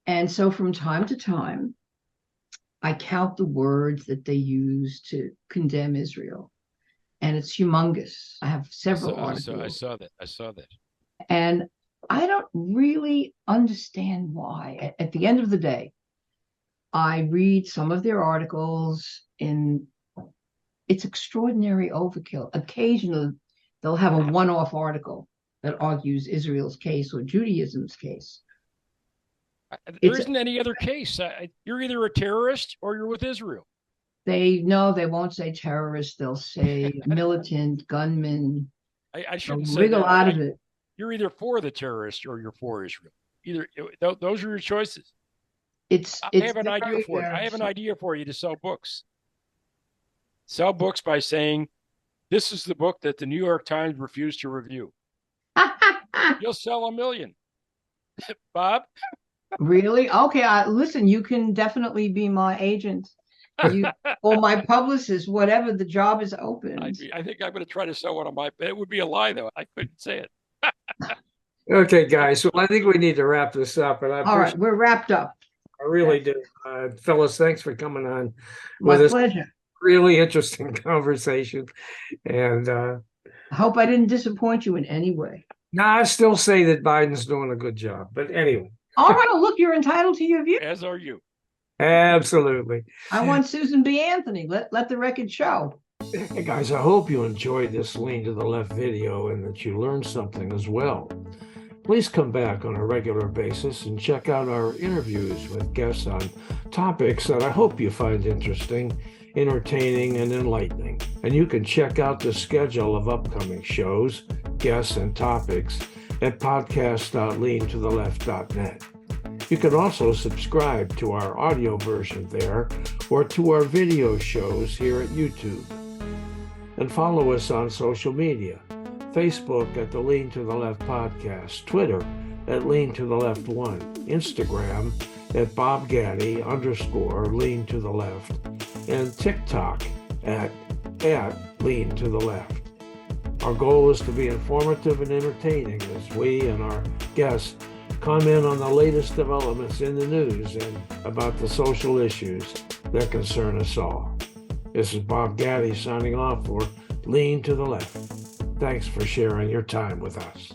And so from time to time, I count the words that they use to condemn Israel. And it's humongous. I have several articles. I saw that. And I don't really understand why. At the end of the day, I read some of their articles in it's extraordinary overkill. Occasionally, they'll have a one-off article that argues Israel's case or Judaism's case. There isn't any other case. You're either a terrorist or you're with Israel. They won't say terrorist. They'll say militant, gunman. I shouldn't They'll say wriggle that. out of it. You're either for the terrorist or you're for Israel. Either those are your choices. I have an idea for you. I have an idea for you to sell books. Sell books by saying, this is the book that the New York Times refused to review. You'll sell 1 million. Bob? Really? Okay. Listen, you can definitely be my agent or my publicist, whatever the job is open. I think I'm going to try to sell one of my, it would be a lie though. I couldn't say it. Okay, guys. Well, I think we need to wrap this up. And all right, we're wrapped up. I really do. Phyllis, thanks for coming on. My pleasure. Really interesting conversation. And I hope I didn't disappoint you in any way. No, I still say that Biden's doing a good job. But anyway. All right, look, you're entitled to your view. As are you. Absolutely. I want Susan B. Anthony. Let the record show. Hey guys, I hope you enjoyed this Lean to the Left video and that you learned something as well. Please come back on a regular basis and check out our interviews with guests on topics that I hope you find interesting, entertaining, and enlightening. And you can check out the schedule of upcoming shows, guests, and topics at podcast.leantotheleft.net. You can also subscribe to our audio version there or to our video shows here at YouTube. And follow us on social media. Facebook at the Lean to the Left Podcast, Twitter at Lean to the Left 1, Instagram at Bob Gaddy _Lean to the Left, and TikTok at Lean to the Left. Our goal is to be informative and entertaining as we and our guests comment on the latest developments in the news and about the social issues that concern us all. This is Bob Gaddy signing off for Lean to the Left. Thanks for sharing your time with us.